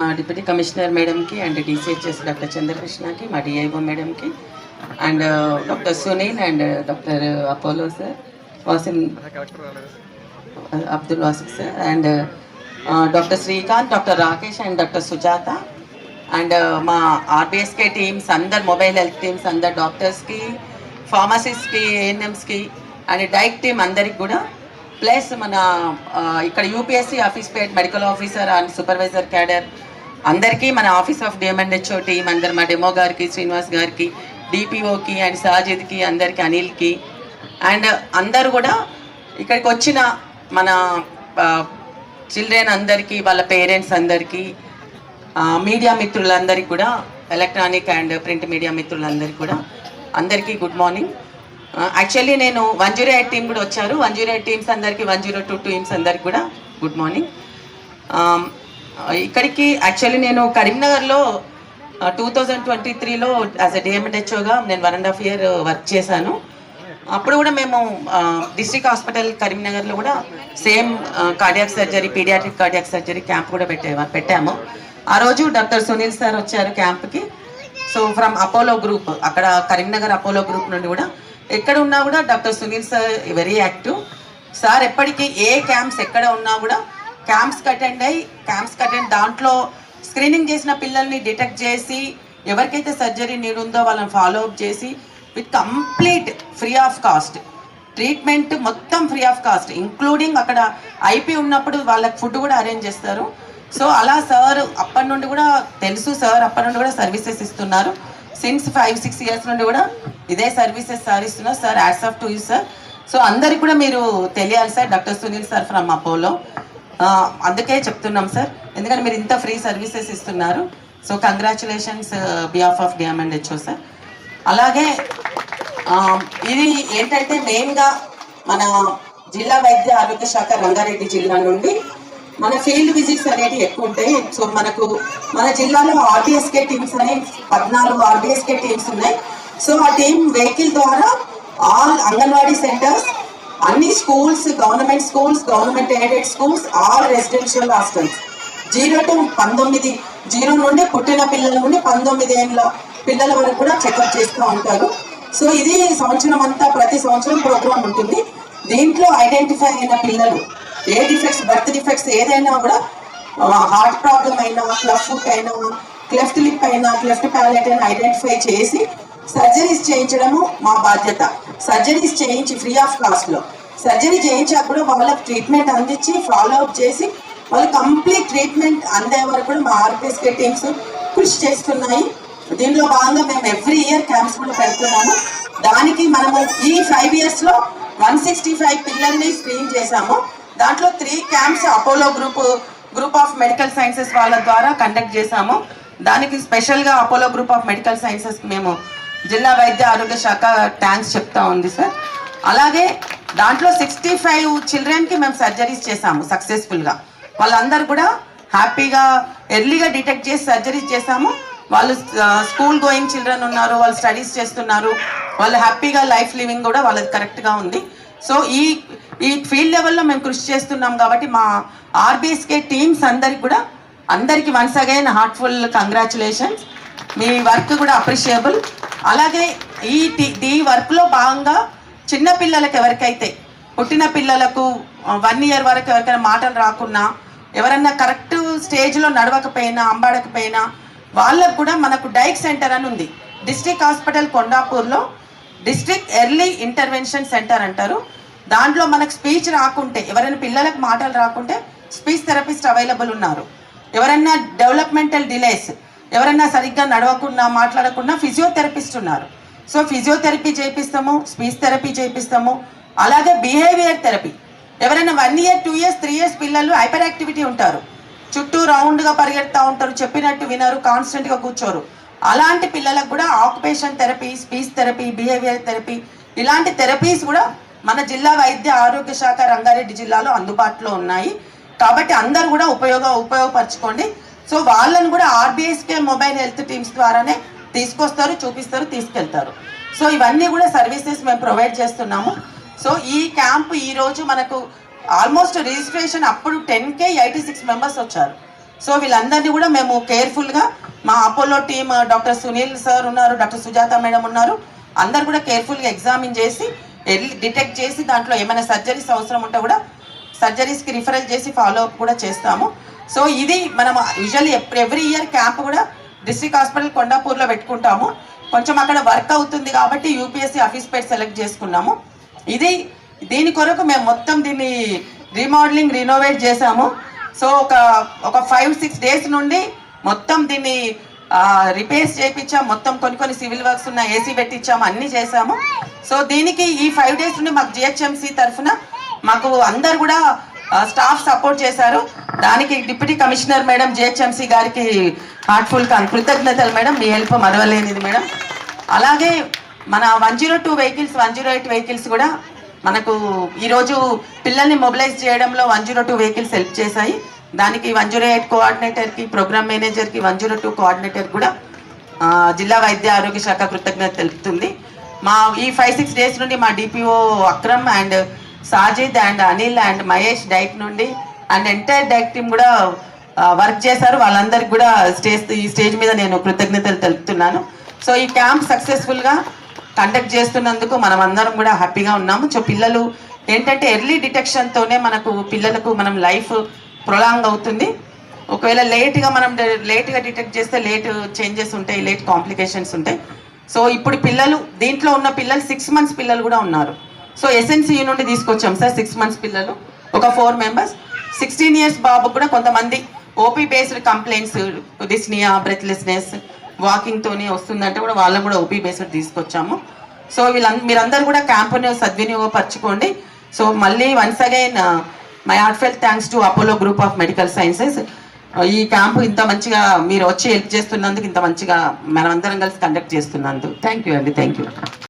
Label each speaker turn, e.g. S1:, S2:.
S1: Deputy commissioner మేడంకి and DCHS doctor చంద్రకృష్ణకి, మా డిఐఓ మేడంకి and doctor Sunil and doctor Apollo sir, Wasim Abdul Wasif sir and doctor Srikanth, doctor Rakesh and doctor Sujatha and మా RBSK teams అందరు, mobile health teams అందరు, డాక్టర్స్కి, ఫార్మసిస్ట్కి, ఏఎన్ఎంస్కి అండ్ డైట్ టీమ్ అందరికి కూడా, ప్లస్ మన ఇక్కడ యూపీఎస్సీ ఆఫీస్ పేట్ medical officer and supervisor cadre అందరికీ, మన ఆఫీస్ ఆఫ్ డిఎంఎన్హెచ్ఓ టీం అందరు, మా డెమో గారికి, శ్రీనివాస్ గారికి, డిపిఓకి అండ్ సాజిద్కి అందరికి, అనిల్కి అండ్ అందరూ కూడా ఇక్కడికి వచ్చిన మన చిల్డ్రన్ అందరికీ, వాళ్ళ పేరెంట్స్ అందరికీ, మీడియా మిత్రులందరికీ కూడా, ఎలక్ట్రానిక్ అండ్ ప్రింట్ మీడియా మిత్రులందరికీ కూడా అందరికీ గుడ్ మార్నింగ్. యాక్చువల్లీ నేను 108 టీం కూడా వచ్చారు, 108 టీమ్స్ అందరికీ, 102 టీమ్స్ అందరికీ కూడా గుడ్ మార్నింగ్. ఇక్కడికి యాక్చువల్లీ నేను కరీంనగర్లో 2023లో యాజ్ ఎ డిఎంఎన్హెచ్ఓగా నేను 1.5 year వర్క్ చేశాను. అప్పుడు కూడా మేము డిస్ట్రిక్ట్ హాస్పిటల్ కరీంనగర్లో కూడా same cardiac surgery, paediatric cardiac surgery camp కూడా పెట్టాము. ఆ రోజు డాక్టర్ సునీల్ సార్ వచ్చారు క్యాంప్కి. సో ఫ్రమ్ అపోలో గ్రూప్, అక్కడ కరీంనగర్ అపోలో గ్రూప్ నుండి కూడా ఎక్కడ ఉన్నా కూడా doctor Sunil sir very active sir. ఎప్పటికీ ఏ క్యాంప్స్ ఎక్కడ ఉన్నా కూడా క్యాంప్స్కి అటెండ్ దాంట్లో స్క్రీనింగ్ చేసిన పిల్లల్ని డిటెక్ట్ చేసి, ఎవరికైతే సర్జరీ నీడ్ ఉందో వాళ్ళని ఫాలో అప్ చేసి with complete free of cost treatment, మొత్తం ఫ్రీ ఆఫ్ కాస్ట్, ఇంక్లూడింగ్ అక్కడ ఐపీ ఉన్నప్పుడు వాళ్ళకి ఫుడ్ కూడా అరేంజ్ చేస్తారు. సో అలా సార్ అప్పటి నుండి కూడా తెలుసు, సార్ అప్పటి నుండి కూడా సర్వీసెస్ ఇస్తున్నారు. సిన్స్ 5-6 years నుండి కూడా ఇదే సర్వీసెస్ సార్ ఇస్తున్నారు. Sir ads off to you sir. So అందరికి కూడా మీరు తెలియాలి sir, doctor Sunil sir from Apollo, అందుకే చెప్తున్నాం సార్, ఎందుకంటే మీరు ఇంత ఫ్రీ సర్వీసెస్ ఇస్తున్నారు. So congratulations behalf of DM&HO sir. అలాగే ఇది ఏంటంటే మెయిన్గా మన జిల్లా వైద్య ఆరోగ్య శాఖ రంగారెడ్డి జిల్లా నుండి మన ఫీల్డ్ విజిట్స్ అనేవి ఎక్కువ ఉంటాయి. సో మన జిల్లాలో ఆర్బిఎస్కే టీమ్స్ అనే 14 ఆర్బిఎస్కే టీమ్స్ ఉన్నాయి. సో ఆ టీమ్ వెహికల్ ద్వారా ఆల్ అంగన్వాడీ సెంటర్స్, అన్ని schools, government schools, government aided schools, all residential hostels 0 to 19, 0 నుండి పుట్టిన పిల్లల నుండి 19 ఏళ్ళ పిల్లల వరకు కూడా చెకప్ చేస్తూ ఉంటారు. సో ఇది సంవత్సరం అంతా, ప్రతి సంవత్సరం ప్రోగ్రామ్ ఉంటుంది. దీంట్లో ఐడెంటిఫై అయిన పిల్లలు ఏ డిఫెక్ట్స్, బర్త్ డిఫెక్ట్స్ ఏదైనా కూడా, హార్ట్ ప్రాబ్లం అయినా, క్లఫ్ ఫుట్ అయినా, క్లెఫ్ట్ లిప్ అయినా, క్లెఫ్ట్ ప్యాలెట్ అయినా ఐడెంటిఫై చేసి సర్జరీస్ చేయించడము మా బాధ్యత. సర్జరీస్ చేయించి ఫ్రీ ఆఫ్ కాస్ట్లో సర్జరీ చేయించాక కూడా వాళ్ళకి ట్రీట్మెంట్ అందించి ఫాలో అప్ చేసి వాళ్ళు కంప్లీట్ ట్రీట్మెంట్ అందే వరకు కూడా మా ఆర్బిఎస్కే టీమ్స్ కృషి చేస్తున్నాయి. దీనిలో భాగంగా మేము ఎవ్రీ ఇయర్ క్యాంప్స్ కూడా పెడుతున్నాము. దానికి మనము ఈ 5 yearsలో 165 పిల్లల్ని స్క్రీన్ చేశాము. దాంట్లో 3 camps Apollo group of medical sciences వాళ్ళ ద్వారా కండక్ట్ చేశాము. దానికి స్పెషల్గా అపోలో గ్రూప్ ఆఫ్ మెడికల్ సైన్సెస్కి మేము జిల్లా వైద్య ఆరోగ్య శాఖ థ్యాంక్స్ చెప్తా ఉంది సార్. అలాగే దాంట్లో 65 చిల్డ్రన్కి మేము సర్జరీస్ చేశాము సక్సెస్ఫుల్గా. వాళ్ళందరూ కూడా హ్యాపీగా ఎర్లీగా డిటెక్ట్ చేసి సర్జరీస్ చేశాము. వాళ్ళు స్కూల్ గోయింగ్ చిల్డ్రన్ ఉన్నారు, వాళ్ళు స్టడీస్ చేస్తున్నారు, వాళ్ళు హ్యాపీగా లైఫ్ లివింగ్ కూడా వాళ్ళది కరెక్ట్గా ఉంది. సో ఈ ఫీల్డ్ లెవెల్లో మేము కృషి చేస్తున్నాం కాబట్టి మా ఆర్బిఎస్కే టీమ్స్ అందరికి వన్స్ అగైన్ హార్ట్ఫుల్ కంగ్రాచులేషన్స్. మీ వర్క్ కూడా అప్రిషియబుల్. అలాగే ఈ వర్క్లో భాగంగా చిన్నపిల్లలకు ఎవరికైతే, పుట్టిన పిల్లలకు 1 year వరకు ఎవరికైనా మాటలు రాకున్నా, ఎవరన్నా కరెక్ట్ స్టేజ్లో నడవకపోయినా, అంబాడకపోయినా వాళ్ళకు కూడా మనకు డైక్ సెంటర్ అని ఉంది డిస్ట్రిక్ట్ హాస్పిటల్ కొండాపూర్లో. డిస్ట్రిక్ట్ ఎర్లీ ఇంటర్వెన్షన్ సెంటర్ అంటారు. దాంట్లో మనకు స్పీచ్ రాకుంటే, ఎవరైనా పిల్లలకు మాటలు రాకుంటే స్పీచ్ థెరపిస్ట్ అవైలబుల్ ఉన్నారు. ఎవరైనా డెవలప్మెంటల్ డిలేస్, ఎవరైనా సరిగ్గా నడవకుండా, మాట్లాడకుండా ఫిజియోథెరపిస్ట్ ఉన్నారు. సో ఫిజియోథెరపీ చేపిస్తాము, స్పీచ్ థెరపీ చేపిస్తాము. అలాగే బిహేవియర్ థెరపీ, ఎవరైనా 1 year, 2 years, 3 years పిల్లలు హైపర్ యాక్టివిటీ ఉంటారు, చుట్టూ రౌండ్గా పరిగెడతా ఉంటారు, చెప్పినట్టు వినరు, కాన్స్టెంట్గా కూర్చోరు, అలాంటి పిల్లలకు కూడా occupation therapy, speech therapy, behaviour therapy, ఇలాంటి థెరపీస్ కూడా మన జిల్లా వైద్య ఆరోగ్య శాఖ రంగారెడ్డి జిల్లాలో అందుబాటులో ఉన్నాయి. కాబట్టి అందరూ కూడా ఉపయోగపరచుకోండి. సో వాళ్ళని కూడా ఆర్బిఎస్కే మొబైల్ హెల్త్ టీమ్స్ ద్వారానే తీసుకొస్తారు, చూపిస్తారు, తీసుకెళ్తారు. సో ఇవన్నీ కూడా సర్వీసెస్ మేము ప్రొవైడ్ చేస్తున్నాము. సో ఈ క్యాంప్ ఈరోజు మనకు ఆల్మోస్ట్ రిజిస్ట్రేషన్ అప్పుడు 10K 86 మెంబర్స్ వచ్చారు. సో వీళ్ళందరినీ కూడా మేము కేర్ఫుల్గా మా Apollo team doctor Sunil sir ఉన్నారు, డాక్టర్ సుజాత మేడం ఉన్నారు, అందరు కూడా కేర్ఫుల్గా ఎగ్జామిన్ చేసి డిటెక్ట్ చేసి దాంట్లో ఏమైనా సర్జరీస్ అవసరం ఉంటే కూడా సర్జరీస్కి రిఫరల్ చేసి ఫాలో అప్ కూడా చేస్తాము. సో ఇది మనం యూజువల్లీ ఎవ్రీ ఇయర్ క్యాంప్ కూడా డిస్ట్రిక్ట్ హాస్పిటల్ కొండాపూర్లో పెట్టుకుంటాము. కొంచెం అక్కడ వర్క్ అవుతుంది కాబట్టి యూపీఎస్సీ ఆఫీస్ పేరు సెలెక్ట్ చేసుకున్నాము. దీని కొరకు మేము మొత్తం దీన్ని రీమోడలింగ్ రినోవేట్ చేసాము. సో ఒక 5-6 డేస్ నుండి మొత్తం దీన్ని రిపేర్స్ చేయించాము. మొత్తం కొన్ని సివిల్ వర్క్స్ ఉన్న ఏసీ పెట్టించాము, అన్నీ చేసాము. సో దీనికి ఈ 5 డేస్ నుండి మాకు జిహెచ్ఎంసీ తరఫున మాకు అందరు కూడా స్టాఫ్ సపోర్ట్ చేశారు. దానికి డిప్యూటీ కమిషనర్ మేడం జిహెచ్ఎంసీ గారికి హార్ట్ఫుల్ కృతజ్ఞతలు మేడం, మీ హెల్ప్ మరవలేనిది మేడం. అలాగే మన 102 వెహికల్స్ 108 వెహికల్స్ కూడా మనకు ఈరోజు పిల్లల్ని మొబిలైజ్ చేయడంలో 102 వెహికల్స్ హెల్ప్ చేశాయి. దానికి 108 కోఆర్డినేటర్కి, ప్రోగ్రామ్ మేనేజర్కి, 102 కోఆర్డినేటర్ కూడా జిల్లా వైద్య ఆరోగ్య శాఖ కృతజ్ఞత తెలుపుతుంది. మా ఈ 5-6 డేస్ నుండి మా DPO Akram and Sajid and Anil and Mahesh diet నుండి అండ్ ఎంటైర్ డైట్ టీమ్ కూడా వర్క్ చేశారు. వాళ్ళందరికీ కూడా ఈ స్టేజ్ మీద నేను కృతజ్ఞతలు తెలుపుతున్నాను. సో ఈ క్యాంప్ సక్సెస్ఫుల్గా కండక్ట్ చేస్తున్నందుకు మనం అందరం కూడా హ్యాపీగా ఉన్నాము. సో పిల్లలు ఏంటంటే ఎర్లీ డిటెక్షన్తోనే పిల్లలకు మనం లైఫ్ ప్రొలాంగ్ అవుతుంది. ఒకవేళ లేట్గా డిటెక్ట్ చేస్తే లేట్ చేంజెస్ ఉంటాయి, లేట్ కాంప్లికేషన్స్ ఉంటాయి. సో ఇప్పుడు దీంట్లో ఉన్న పిల్లలు 6 months పిల్లలు కూడా ఉన్నారు. సో ఎస్ఎన్సియు నుండి తీసుకొచ్చాం సార్ 6 months పిల్లలు, ఒక 4 members. 16 years బాబు కూడా కొంతమంది OP based complaints, dyspnoea, breathlessness, వాకింగ్తోనే వస్తుందంటే కూడా వాళ్ళని కూడా ఓపీ బేస్డ్ తీసుకొచ్చాము. సో మీరందరూ కూడా క్యాంపుని సద్వినియోగపరచుకోండి. సో మళ్ళీ once again my heartfelt thanks to Apollo group of medical sciences. ఈ క్యాంపు ఇంత మంచిగా మీరు వచ్చి హెల్ప్ చేస్తున్నందుకు, ఇంత మంచిగా మనమందరం కలిసి కండక్ట్ చేస్తున్నందుకు థ్యాంక్ యూ అండి. Thank you.